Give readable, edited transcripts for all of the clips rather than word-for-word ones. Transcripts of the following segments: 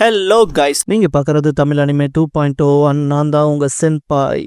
Hello guys, நீங்க பார்க்கறது Tamil anime 2.0 நான் தான் உங்க சென்பாய்.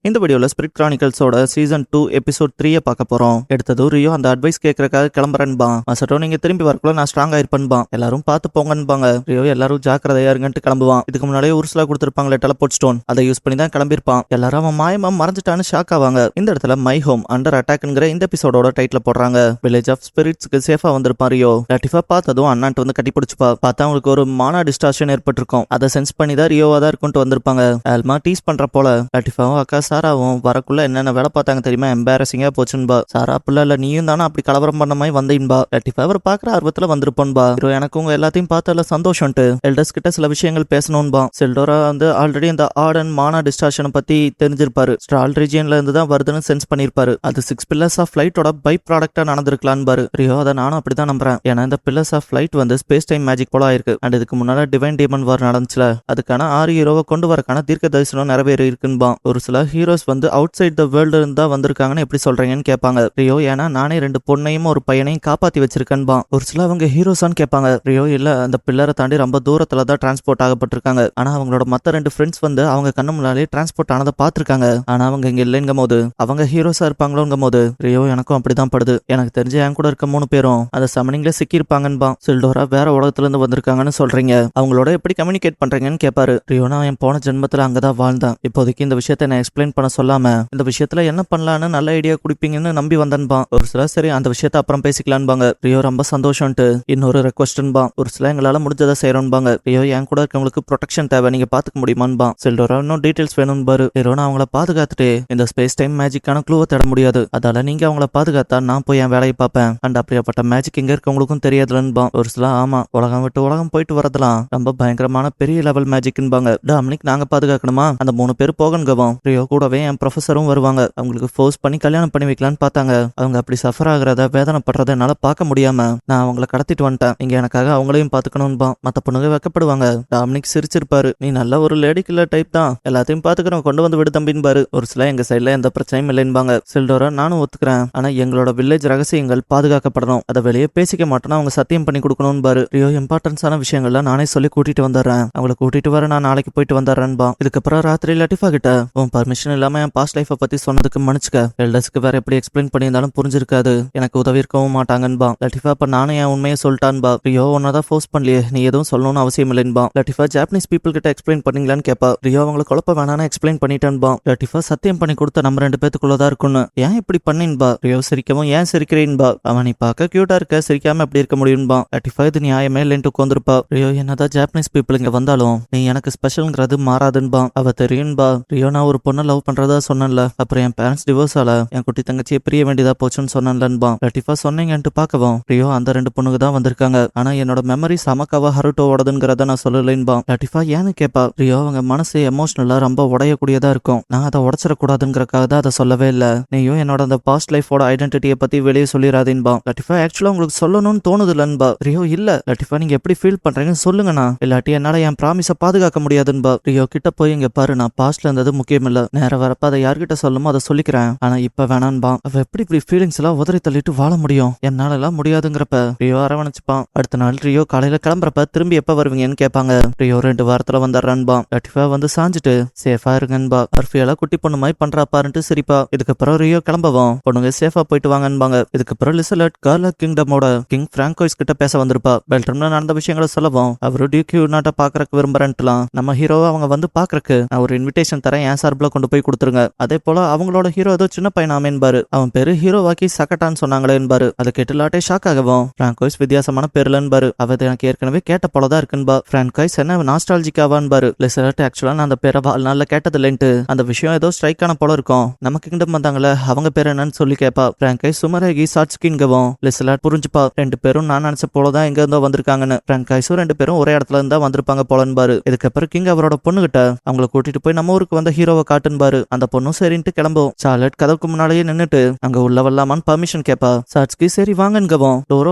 இந்த வீடியோவில் ஸ்பிரிட் கிரானிக்கல்ஸோட சீசன் 2 எபிசோட் 3 பார்க்க போறோம். எடுத்தது ரியோ அந்த அட்வைஸ் கேட்கறக்காக கிளம்புறேன்பா. மசட்டோ நீங்க திரும்பி வரக்குள்ள நான் ஸ்ட்ராங்கா இருப்பேன்பா, எல்லாரும் பார்த்து போங்கன்பாங்க. ரியோ எல்லாரும் ஜாக்கிரதையா இருங்கன்ட்டு கிளம்புவான். இதுக்கு முன்னாடியே உருசுலா கொடுத்துருப்பாங்களே டெலபோர்ட் ஸ்டோன், அதை யூஸ் பண்ணி தான் கிளம்பிருப்பான். எல்லாரும் அவன் மாயமா மறைஞ்சிட்டான்னு ஷாக் ஆவாங்க. இந்த இடத்துல மை ஹோம் அண்டர் அட்டாக்ங்கிற இந்த எபிசோடோட டைட்டில் போடுறாங்க. வில்லேஜ் ஆஃப் ஸ்பிரிட்ஸ்க்கு சேஃபா வந்திருப்பான் ரியோ. லட்டிஃபா பார்த்ததும் அண்ணான்ட்டு வந்து கட்டி பிடிச்சுப்பா. பார்த்தா அவங்களுக்கு ஒரு மானா டிஸ்டார்ஷன் ஏற்பட்டிருக்கும். அதை சென்ஸ் பண்ணி தான் ரியோவா தான் இருக்கும்ட்டு வந்திருப்பாங்க. ஆல்மா டீஸ் பண்ற போல. லட்டிஃபாவும் அக்கா சாராவும் வரக்குள்ள என்னென்ன வேலை பார்த்தாங்க தெரியுமா, எம்பாரசிங்கா போச்சுன்பா. சாரா புள்ள இல்ல நீயும் தானே அப்படி கலவரம் பண்ண மாதிரி வந்தீன்பா. லட்டிஃபா அவர் பாக்குற ஆர்வத்துல வந்திருப்போன்பா. எனக்கு உங்க எல்லாத்தையும் பார்த்ததுல சந்தோஷம்ட்டு எல்டர்ஸ் கிட்ட சில விஷயங்கள் பேசணும்பா. செல்டோரா வந்து ஆல்ரெடி இந்த ஆர்டன் மானா டிஸ்டார்ஷனை பத்தி தெரிஞ்சிருப்பாரு. ஸ்ட்ரால் ரீஜியன்ல இருந்து தான் வருதுன்னு சென்ஸ் பண்ணிருப்பாரு. அது 6 பில்லர்ஸ் ஆஃப் ஃபிளைட்டோட பை ப்ராடக்டா நடந்திருக்கலான்னு பாரு ரியோ. அதை நானும் அப்படிதான் நம்புறேன். ஏன்னா இந்த பில்லர்ஸ் ஆஃப் ஃபிளைட் வந்து ஸ்பேஸ் டைம் மேஜிக் போல ஆயிருக்கு. அண்ட் இதுக்கு முன்னால டிவைன் டீமன் வார் நடந்துச்சுல, அதுக்கான 6 ஹீரோவை கொண்டு வரக்கான தீர்க்க தரிசனம் நிறைவேறி இருக்குன்பா. ஒரு சில ஹீரோஸ் வந்து அவுட் சைட் த வேர்ல்டு இருந்தா வந்திருக்காங்கன்னு எப்படி சொல்றீங்கன்னு கேட்பாங்க ரியோ. ஏன்னா நானே 2 பொண்ணையும் ஒரு பையனையும் காப்பாத்தி வச்சிருக்கேன்பா. ஒரு சில அவங்க ஹீரோஸான்னு கேட்பாங்க ரியோ. இல்ல, அந்த பில்லரை தாண்டி ரொம்ப தூரத்துல தான் டிரான்ஸ்போர்ட் ஆகப்பட்டிருக்காங்க. ஆனா அவங்களோட மத்த 2 ஃப்ரெண்ட்ஸ் வந்து அவங்க கண்ணு முன்னாலே டிரான்ஸ்போர்ட் ஆனதை பாத்துருக்காங்க. ஆனா அவங்க இங்க இல்லைங்கும் போது அவங்க ஹீரோஸா இருப்பாங்களோங்கும் போது ரியோ எனக்கும் அப்படிதான் படுது. எனக்கு தெரிஞ்ச என் கூட இருக்க 3 பேரும் அந்த சமனிங்ல சிக்கி இருப்பாங்கன்பா. சில்டோரா வேற உலகத்துல இருந்து வந்திருக்காங்கன்னு சொல்றீங்க, அவங்களோட எப்படி கம்யூனிகேட் பண்றீங்கன்னு கேட்பாரு ரியோ. நான் என் போன ஜென்மத்துல அங்கதான் வாழ்ந்தேன். இப்போதைக்கு இந்த விஷயத்த நான் எக்ஸ்பிளைன் பண்ண சொல்லாம இந்த விஷயத்துல என்ன பண்ணலான்னு நல்ல ஐடியா குடிப்பீங்கன்னு நம்பி வந்தன்பா. ஒரு சில சரி அந்த விஷயத்த அப்புறம் பேசிக்கலான்பாங்க ரியோ. ரொம்ப சந்தோஷம்ட்டு இன்னொரு ரெக்வஸ்ட்ன்பா. ஒரு சில எங்களால முடிஞ்சதை செய்யறோம்பாங்க ரியோ. என் கூட இருக்கவங்களுக்கு ப்ரொடெக்ஷன் தேவை, நீங்க பாத்துக்க முடியுமான்பா. செல்டோரா இன்னும் டீடைல்ஸ் வேணும் பாரு ரியோ. நான் அவங்கள பாதுகாத்துட்டு இந்த ஸ்பேஸ் டைம் மேஜிக்கான க்ளூவை தேட முடியாது. அதால நீங்க அவங்கள பாதுகாத்தா நான் போய் என் வேலையை பார்ப்பேன். அண்ட் அப்படியாப்பட்ட மேஜிக் இங்க இருக்கவங்களுக்கும் தெரியாதுலன்பா. ஒரு சில ஆமா, உலகம் விட்டு உலகம் போயிட்டு வரதெல்லாம் ரொம்ப பயங்கரமான பெரிய லெவல் மேஜிக்ன்பாங்க. டாமினிக் நாங்க பாதுகாக்கணுமா? அந்த 3 பேர் போகணுங்கவம் ரியோ. கூடவே என் ப்ரொஃபஸரும் வருவாங்க. அவங்களுக்கு ஃபோர்ஸ் பண்ணி கல்யாணம் பண்ணி வைக்கலான்னு பார்த்தாங்க. அவங்க அப்படி சஃபர் ஆகிறத வேதனைப்படுறத என்னால பார்க்க முடியாம நான் அவங்கள கடத்திட்டு வந்துட்டேன். இங்க எனக்காக அவங்களையும் பாத்துக்கணும்பா. மத்த பொண்ணுங்க வைக்கப்படுவாங்க. டாமினிக் சிரிச்சிருப்பாரு. நீ நல்ல ஒரு லேடி கில்லர் டைப் தான், எல்லாத்தையும் பாத்துக்கிறோம், கொண்டு வந்து விடு தம்பின்பாரு. ஒரு சில எங்க சைட்ல எந்த பிரச்சனையும் இல்லைன்பாங்க. செல்டோரா நானும் ஒத்துக்கிறேன், ஆனா எங்களோட வில்லேஜ் ரகசியங்கள் பாதுகாக்கப்படணும், அதை வெளியே பேசிக்க மாட்டோம்னா அவங்க சத்தியம் பண்ணி கொடுக்கணும் பாரு ரியோ. இம்பார்ட்டன்ஸான விஷயங்கள்ல நானே சொல்லி கூட்டிட்டு வந்துடுறேன். அவங்களை கூட்டிட்டு வர நான் நாளைக்கு போயிட்டு வந்துடுறேன்பா. இதுக்கப்புறம் ராத்திரி லட்டிஃபா கிட்ட உன் பர்மிஷன் இல்லாம என் பாஸ்ட் லைஃபை பத்தி சொன்னதுக்கு மன்னிச்சுக்க. எல்டர்ஸ்க்கு வேற எப்படி எக்ஸ்பிளைன் பண்ணியிருந்தாலும் புரிஞ்சிருக்காது, எனக்கு உதவி இருக்கவும் மாட்டாங்கன்பா. லட்டிஃபா அப்ப நானும் என் உண்மையை சொல்லிட்டான்பா. ரியோ உன்னதான் ஃபோர்ஸ் பண்ணலையே, நீ எதுவும் சொல்லணும்னு அவசியம் இல்லைன்பா. லட்டிஃபா ஜாப்பனீஸ் பீப்புள் கிட்ட எக்ஸ்பிளைன் பண்ணீங்களான்னு கேப்பா ரியோ. அவங்களை குழப்ப வேணான்னு எக்ஸ்பிளைன் பண்ணிட்டேன்பா. லட்டிஃபா சத்தியம் பண்ணி கொடுத்த நம்ம 2 பேத்துக்குள்ளதான் இருக்குன்னு. ஏன் இப்படி பண்ணின்பா ரியோ. சிரிக்கவும் ஏன் சிரிக்கிறேன்பா. அவன் நீ பார்க்க கியூட்டா இருக்க, சிரிக்காம எப்படி இருக்க முடியும்பா. லட்டிஃபா இது நியாயமே இல்லைன்ட்டு உட்காந்துருப்பா ரியோ. என்னதான் ஜாப்பனீஸ் பீப்புள் இங்க வந்தாலும் நீ எனக்கு ஸ்பெஷல்ங்கிறது மாறாதுன்பா. அவ தெரியும்பா ரியோ. நான் ஒரு பொண்ணை லவ் பண்றதா சொன்னேன்ல, அப்புறம் என் பேரண்ட்ஸ் டிவோர்ஸால என் குட்டி தங்கச்சியை பிரிய வேண்டியதா போச்சுன்னு சொன்னேன்லன்பா. லட்டிஃபா சொன்னீங்கன்ட்டு பார்க்கவும் ரியோ அந்த 2 பொண்ணுங்க தான் வந்திருக்காங்க. ஆனா என்னோட மெமரி சமக்காவா ஹருட்டோவோடதுங்கிறத நான் சொல்லலைன்பா. லட்டிஃபா ஏன்னு கேப்பா ரியோ. அவங்க மனசு எமோஷனலா ரொம்ப உடையக்கூடியதா இருக்கும், நான் அதை உடச்சிடக்கூடாதுங்கிறக்காக தான் அதை சொல்லவே இல்லை. நீயும் என்னோட அந்த பாஸ்ட் லைஃபோட ஐடென்டிட்டியை பத்தி வெளியே சொல்லிடாதீன்பா. லட்டிஃபா ஆக்சுவலா உங்களுக்கு சொல்லணும்னு தோணுதுலன்பா ரியோ. இல்ல லட்டிஃபா, நீங்க எப்படி ஃபீல் பண்றீங்கன்னு சொல்லுங்கண்ணா, இல்லாட்டி என்னால என் ப்ராமிஸை பாதுகாக்க முடியாதுன்பா. ரியோ கிட்ட போய் இங்க பாரு, நான் பாஸ்ட்ல இருந்தது முக்கியம் இல்ல, நேரம் வரப்ப அதை யார்கிட்ட சொல்லுமோ அதை சொல்லிக்கிறேன், ஆனா இப்ப வேணான்பா. அவ எப்படி இப்படி ஃபீலிங்ஸ் எல்லாம் உதறி தள்ளிட்டு வாழ முடியும், என்னால எல்லாம் முடியாதுங்கிறப்ப ரியோ அரவணைச்சுப்பான். அடுத்த நாள் ரியோ காலையில கிளம்புறப்ப திரும்பி எப்ப வருவீங்கன்னு கேட்பாங்க ரியோ. 2 வாரத்துல வந்துடுறான்பா. லட்டிஃபா வந்து சாஞ்சிட்டு சேஃபா இருங்கன்பா. பர்ஃபியெல்லாம் குட்டி பொண்ணு மாதிரி பண்றா பாருன்ட்டு சிரிப்பா. இதுக்கப்புறம் ரியோ கிளம்பவும் பொண்ணுங்க சேஃபா போயிட்டு வாங்கன்பாங்க. இதுக்கப்புறம் லிசலட் கார்லா கிங்டமோட கிங் பிராங்கோய்ஸ் கிட்ட பேச வந்திருப்பா. பெல்ட்ரம்ல நடந்த விஷயங்களை சொல்லவும் அவரு டியூக்யூ நாட்டை பாக்குறக்கு விரும்புறேன்ட்டுலாம் நம்ம ஹீரோவை அவங்க வந்து பாக்குறக்கு நான் ஒரு இன்விடேஷன் தரேன், என் சார்பில் கொண்டு போய் கொடுத்துருங்க. அதே போல அவங்களோட ஹீரோ ஏதோ சின்ன பையனாமேன்பாரு. அவன் பேரு ஹீரோவாக்கி சக்கட்டான்னு சொன்னாங்களேன்பாரு. அதை கேட்டு லாட்டே ஷாக் ஆகவும் பிராங்கோய்ஸ் வித்தியாசமான பேர்லன்பாரு. அவ எனக்கு ஏற்கனவே கேட்ட போலதான் இருக்குன்பா. பிராங்கோய்ஸ் என்ன நாஸ்டாலஜிக்காவான்பாரு. லிசலட் ஆக்சுவலா நான் அந்த பேரை வாழ்நாள்ல கேட்டதில்லைன்ட்டு அந்த விஷயம் ஏதோ ஸ்ட்ரைக் ஆன போல இருக்கும், நமக்கு கிங்டம் வந்தாங்களே அவங்க பேர் என்னன்னு சொல்லி கேப்பா. பிராங்கோய்ஸ் சுமரகி சாட்ஸ்கின்கவும் லிசலட் புரிஞ்சுப்பா. 2 பேரும் நான் நினைச்ச போலதான் எங்க இருந்தோ வந்திருக்காங்கன்னு. பிராங்கோய்ஸும் 2 பேரும் ஒரே இடத்துல இருந்தா வந்திருப்பாங்க போலன்பாரு. இதுக்கப்புறம் கிங் அவரோட பொண்ணுகிட்ட அவங்களை கூட்டிட்டு போய் நம்ம ஊருக்கு வந்த ஹீரோவை காட்டுன்பாரு. சொல்லுவாரு. அந்த பொண்ணும் சரின்ட்டு கிளம்பும். சார்லட் கதவுக்கு முன்னாலேயே நின்னுட்டு அங்க உள்ள வரலாமான்னு பர்மிஷன் கேப்பா. சாட்ஸ்கி சரி வாங்கன்கவும் டோர்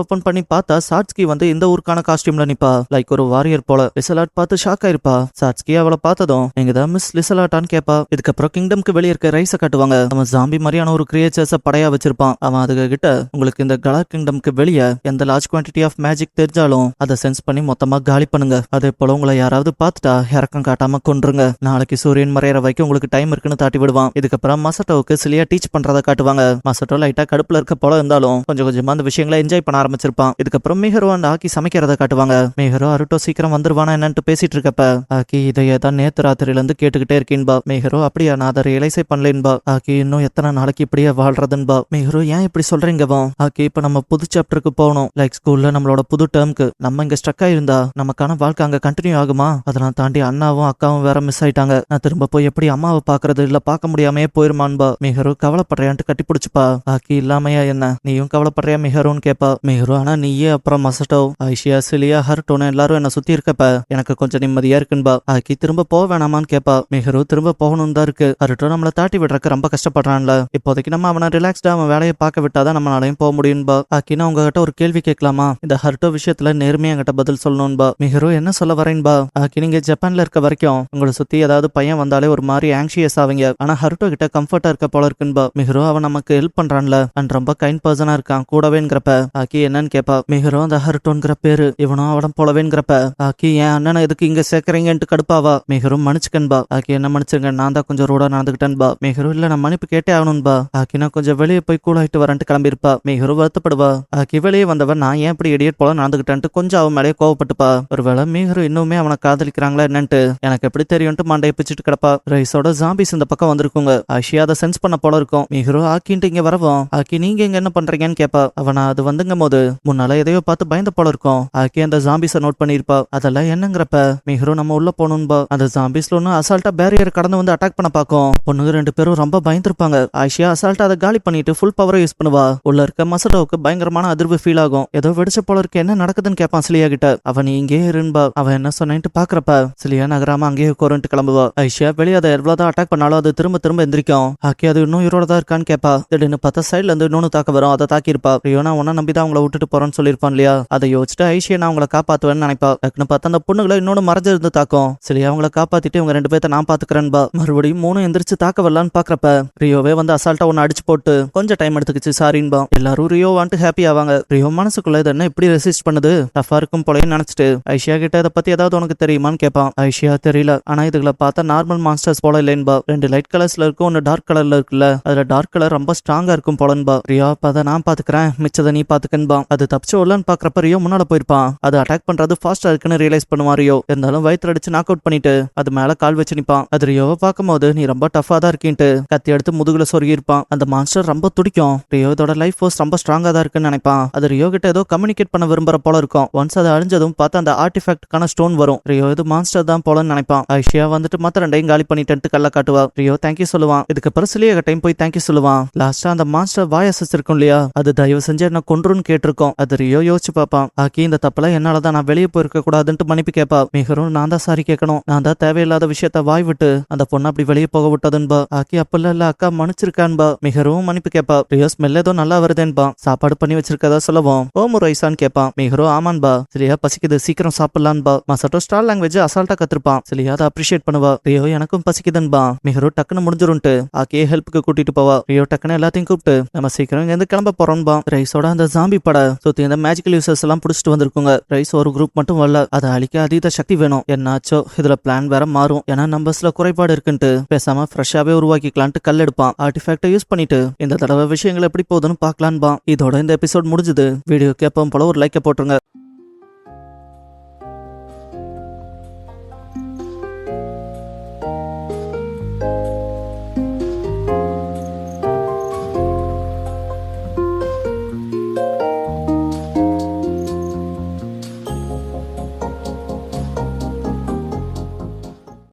ஓபன் பண்ணி பார்த்தா சாட்ஸ்கி வந்து இந்த ஊருக்கான காஸ்டியூம்ல நிப்பா. லைக் ஒரு வாரியர் போல. லிசலாட் பார்த்து ஷாக் ஆயிருப்பா. சாட்ஸ்கி அவளை பார்த்ததும் நீங்கதான் மிஸ் லிசலாட்டான்னு கேப்பா. இதுக்கப்புறம் கிங்டம்க்கு வெளியே இருக்க ரைஸ காட்டுவாங்க. அவன் ஜாம்பி மாதிரியான ஒரு கிரியேச்சர்ஸ படையா வச்சிருப்பான். அவன் அதுக கிட்ட உங்களுக்கு இந்த கலர் கிங்டம்க்கு வெளியே எந்த லார்ஜ் குவான்டிட்டி ஆஃப் மேஜிக் தெரிஞ்சாலும் அதை சென்ஸ் பண்ணி மொத்தமா காலி பண்ணுங்க. அதே போல உங்களை யாராவது பார்த்துட்டா இறக்கம் காட்டாம கொன்றுங்க. நாளைக்கு சூரியன் மறையற வரைக்கும் உங்களுக்கு டைம் இருக்குன்னு தாட்டி விடுவான். இதுக்கப்புறம் மசட்டோவுக்கு சிலியா டீச் பண்றதை காட்டுவாங்க. மசட்டோ லைட்டா கடுப்புல இருக்க போல இருந்தாலும் கொஞ்சம் கொஞ்சமா அந்த விஷயங்களை என்ஜாய் பண்ண ஆரம்பிச்சிருப்பான். இதுக்கப்புறம் மிஹரோ அந்த ஆக்கி சமைக்கிறத காட்டுவாங்க. மிஹரோ அருட்டோ சீக்கிரம் வந்துருவானா என்னன்னு பேசிட்டு இருக்கப்ப ஆக்கி இதையே தான் நேத்து ராத்திரில இருந்து கேட்டுக்கிட்டே இருக்கீன்பா. மிஹரோ அப்படியா நான் அதை ரியலைஸே பண்ணலேன்பா. ஆக்கி இன்னும் எத்தனை நாளைக்கு இப்படியே வாழ்றதுன்பா. மிஹரோ ஏன் இப்படி சொல்றீங்கவா? ஆக்கி இப்ப நம்ம புது சாப்டருக்கு போகணும். லைக் ஸ்கூல்ல நம்மளோட புது டேர்ம்க்கு நம்ம இங்க ஸ்டக் ஆயிருந்தா நமக்கான வாழ்க்கை அங்க கண்டினியூ ஆகுமா? அதெல்லாம் தாண்டி அண்ணாவும் அக்காவும் வேற மிஸ் ஆயிட்டாங்க. நான் திரும்ப போய் எப்படி அம்மாவை பாக்குறது இல்ல பார்க்க முடியாமே போயிருமான்பா. மிஹரோ கவலைப்படுறியான்ட்டு கட்டி பிடிச்சுப்பா. ஆக்கி இல்லாமையா என்ன நீயும் கவலைப்படுறியா மிஹரோன்னு கேப்பா. மிஹரோ ஆனா நீயே அப்புறம் மசட்டோ ஐஷியா சிலியா ஹர்டோன்னு எல்லாரும் என்ன சுத்தி இருக்கப்ப எனக்கு கொஞ்சம் நிம்மதியா இருக்குன்பா. ஆக்கி திரும்ப போக வேணாமான்னு கேப்பா. மிஹரோ திரும்ப போகணும் தான் இருக்கு. ஹர்டோ நம்மள தாட்டி விடுறக்கு ரொம்ப கஷ்டப்படுறான்ல. இப்போதைக்கு நம்ம அவனை ரிலாக்ஸ்டா அவன் வேலையை பார்க்க விட்டாதான் நம்மளாலையும் போக முடியும்பா. ஆக்கி நான் உங்ககிட்ட ஒரு கேள்வி கேட்கலாமா? இந்த ஹர்டோ விஷயத்துல நேர்மையா என்கிட்ட பதில் சொல்லணும்பா. மிஹரோ என்ன சொல்ல வரேன்பா? ஆக்கி நீங்க ஜப்பான்ல இருக்க வரைக்கும் உங்களை சுத்தி ஏதாவது பையன் வந்தாலே ஒரு மாதிரி ஆங்ஷியஸ் ஆவீங்க. ஆனா ஹர்டோ கிட்ட கம்ஃபர்ட்டா இருக்க போல இருக்குன்பா. மிஹரோ அவன் நமக்கு ஹெல்ப் பண்றான்ல அண்ட் ரொம்ப கைண்ட் பர்சனா இருக்கான் கூடவேங்கிறப்ப ஆக்கி என்னன்னு கேப்பா. மிஹரோ அந்த ஹர்டோங்கிற பேரு இவனும் அவன் போலவேங்கிறப்ப ஆக்கி என் அண்ணனை எதுக்கு இங்க சேர்க்கறீங்கன்ட்டு கடுப்பாவா. மிஹரோ மன்னிச்சுக்கன்பா. ஆக்கி என்ன மன்னிச்சுங்க நான் தான் கொஞ்சம் ரூடா நடந்துக்கிட்டேன்பா. மிஹரோ இல்ல நான் மன்னிப்பு கேட்டே ஆகணும்பா. ஆக்கி நான் கொஞ்சம் வெளியே போய் கூல் ஆயிட்டு வரேன்ட்டு கிளம்பிருப்பா. மிஹரோ வருத்தப்படுவா. ஆக்கி வெளியே வந்தவன் நான் ஏன் இப்படி இடியட் போல நடந்துக்கிட்டேன்ட்டு கொஞ்சம் அவன் மேலேயே கோவப்பட்டுப்பா. ஒருவேளை மிஹரோ இன்னுமே அவனை காதலிக்கிறாங்களா என்னன்ட்டு எனக்கு எப்படி தெரியும்ட்டு மண்டையை பிச்சுட்டு கிடப்பா. ரைஸோட ஜாம்பிஸ் இந்த பக்கம் வந்திருக்குங்க. ஆஷியா அதை சென்ஸ் பண்ண போல இருக்கும். மிஹரோ ஆக்கின்ட்டு இங்க வரவும் ஆக்கி நீங்க இங்க என்ன பண்றீங்கன்னு கேப்பா. அவனா அது வந்துங்கும் போது முன்னால எதையோ பார்த்து பயந்த போல இருக்கும். ஆக்கி அந்த ஜாம்பிஸை நோட் பண்ணிருப்பா. அதெல்லாம் என்னங்கிறப்ப மிஹரோ நம்ம உள்ள போகணும்பா. அந்த ஜாம்பிஸ்ல ஒண்ணு அசால்ட்டா பேரியர் கடந்து வந்து அட்டாக் பண்ண பாக்கும். பொண்ணுங்க ரெண்டு பேரும் ரொம்ப பயந்துருப்பாங்க. ஆஷியா அசால்ட்டா அதை காலி பண்ணிட்டு ஃபுல் பவரை யூஸ் பண்ணுவா. உள்ள இருக்க மசட்டோவுக்கு பயங்கரமான அதிர்வு ஃபீல் ஆகும். ஏதோ வெடிச்ச போல இருக்கு என்ன நடக்குதுன்னு கேட்பான் சிலியா கிட்ட. அவன் இங்கே இருன்பா. அவன் என்ன சொன்னேன்ட்டு பாக்குறப்ப சிலியா நகராம அங்கேயே கோரன்ட்டு கிளம்புவா. ஐஷியா வெளியே அதை எவ்வளவுதான் அட்டாக் பண்ணாலும் அது திரும்ப திரும்ப எந்திரிக்கும். ஆக்கி அது இன்னும் உயிரோட தான் இருக்கான்னு கேப்பா. திடீர்னு பார்த்தா சைட்ல இருந்து இன்னொன்னு தாக்க வரும். அதை தாக்கிருப்பா. ரியோ நான் உன்ன நம்பிதான் அவங்கள விட்டுட்டு போறேன்னு சொல்லிருப்பான் இல்லையா. அதை யோசிச்சுட்டு ஐஷியா நான் அவங்களை காப்பாத்துவேன்னு நினைப்பா. டக்குன்னு பார்த்தா அந்த பொண்ணுகளை இன்னொன்னு மறைஞ்சு இருந்து தாக்கும். சிலியா அவங்களை காப்பாத்திட்டு இவங்க ரெண்டு பேர்த்த நான் பாத்துக்கிறேன்பா. மறுபடியும் மூணு எந்திரிச்சு தாக்க வரலான்னு பாக்குறப்ப ரியோவே வந்து அசால்ட்டா ஒன்னு அடிச்சு போட்டு கொஞ்சம் டைம் எடுத்துக்கிச்சு சாரின்பா. எல்லாரும் ரியோ வந்துட்டு ஹாப்பி ஆவாங்க. ரியோ மனசுக்குள்ள இது என்ன இப்படி ரெசிஸ்ட் பண்ணுது டஃபா இருக்கும் போலன்னு நினைச்சிட்டு ஐஷியா கிட்ட இதை பத்தி ஏதாவது உனக்கு தெரியுமான்னு கேட்பான். ஐஷியா தெரியல ஆனா இதுகளை பார்த்தா நார்மல் மான்ஸ்டர்ஸ் போல இல்லைன்பா. ரெண்டு லைட் கலர்ஸ்ல இருக்கும் ஒன்னு டார்க் கலர்ல இருக்குல்ல அதுல டார்க் கலர் ரொம்ப ஸ்ட்ராங்கா இருக்கும் போலன்பா. ரியோ அதை நான் பாத்துக்கிறேன் மிச்சதை நீ பாத்துக்கன்பா. அது தப்பிச்சு வரலான்னு பாக்குறப்ப ரியோ முன்னால போயிருப்பான். அது அட்டாக் பண்றது ஃபாஸ்டா இருக்குன்னு ரியலைஸ் பண்ணுவான் ரியோ. இருந்தாலும் வயிற்று அடிச்சு நாக் அவுட் பண்ணிட்டு அது மேல கால் வச்சு நிப்பான். அது ரியோவை பார்க்கும்போது நீ ரொம்ப டஃபா தான் இருக்கீன்ட்டு கத்தி எடுத்து முதுகுல சொருகி இருப்பான். அந்த மான்ஸ்டர் ரொம்ப துடிக்கும். ரியோ இதோட லைஃப் ஃபோர்ஸ் ரொம்ப ஸ்ட்ராங்கா தான் இருக்குன்னு நினைப்பான். அது ரியோ கிட்ட ஏதோ கம்யூனிகேட் பண்ண விரும்புற போல இருக்கும். ஒன்ஸ் அது அழிஞ்சதும் பார்த்தா அந்த ஆர்டிஃபேக்ட்கான ஸ்டோன் வரும். ரியோ இது மான்ஸ்டர் தான் போலன்னு நினைப்பான். ஐஷியா வந்துட்டு மத்த ரெண்டையும் காலி பண்ணிட்டு கல்ல காட்டுவா. ரியோ தேங்க்யூ சொல்லுவான். இதுக்கப்புறம் சிலியா டைம் போய் தேங்க்யூ சொல்லுவான். லாஸ்டா அந்த மான்ஸ்டர் வாய் அசைச்சிருக்கும் இல்லையா அது தயவு செஞ்சு என்ன கொன்றுன்னு கேட்டிருக்கோம். அது ரியோ யோசிச்சு பாப்பான். ஆக்கி இந்த தப்பெல்லாம் என்னாலதான் நான் வெளியே போயிருக்க கூடாதுன்ட்டு மன்னிப்பு கேட்பா. மிகரும் நான் தான் சாரி கேட்கணும். நான் தான் தேவையில்லாத விஷயத்த வாய் விட்டு அந்த பொண்ணு அப்படி வெளியே போக விட்டதுன்பா. ஆக்கி அப்பல்ல இல்ல அக்கா மன்னிச்சிருக்கான்பா. மிகரும் மன்னிப்பு கேட்பா. ரியோ ஸ்மெல் ஏதோ நல்லா வருதேன்பா. சாப்பாடு பண்ணி வச்சிருக்கதா சொல்லவும் ஓமு ரைசான்னு கேட்பான். மிகரும் ஆமான்பா. சிலியா பசிக்குது சீக்கிரம் சாப்பிடலான்பா. மசட்டோ ஸ்டார் லாங்குவேஜ் அசால்ட்டா கத்திருப்பான். சிலியா அதை அப்ரிஷியேட் பண்ணுவா. ரியோ எனக்கும் பசிக்குதுன்பா. மிகரும் டக்குன்னு முடிஞ்சிரும்ட்டு ஆக்கியே ஹெல்ப்புக்கு கூட்டிட்டு போவா. ரியோ டக்குன்னு எல்லாத்தையும் கூப்பிட்டு நம்ம சீக்கிரம் இங்க இருந்து கிளம்ப போறோம்பா. ரைஸோட அந்த ஜாம்பி பட சுத்தி இந்த மேஜிக்கல் யூசர்ஸ் எல்லாம் புடிச்சிட்டு வந்திருக்குங்க. ரைஸ் ஒரு குரூப் மட்டும் வரல. அதை அழிக்க அதீத சக்தி வேணும். என்னாச்சோ இதுல பிளான் வேற மாறும். ஏன்னா நம்பர்ஸ்ல குறைபாடு இருக்குன்ட்டு பேசாம ஃப்ரெஷ்ஷாவே உருவாக்கிக்கலான்ட்டு கல் எடுப்பான். ஆர்டிஃபேக்டை யூஸ் பண்ணிட்டு இந்த தடவை விஷயங்கள் எப்படி போகுதுன்னு பாக்கலான்பா. இதோட இந்த எபிசோட் முடிஞ்சது. வீடியோக்கு எப்பவும் போல ஒரு லைக்கை போட்டுருங்க.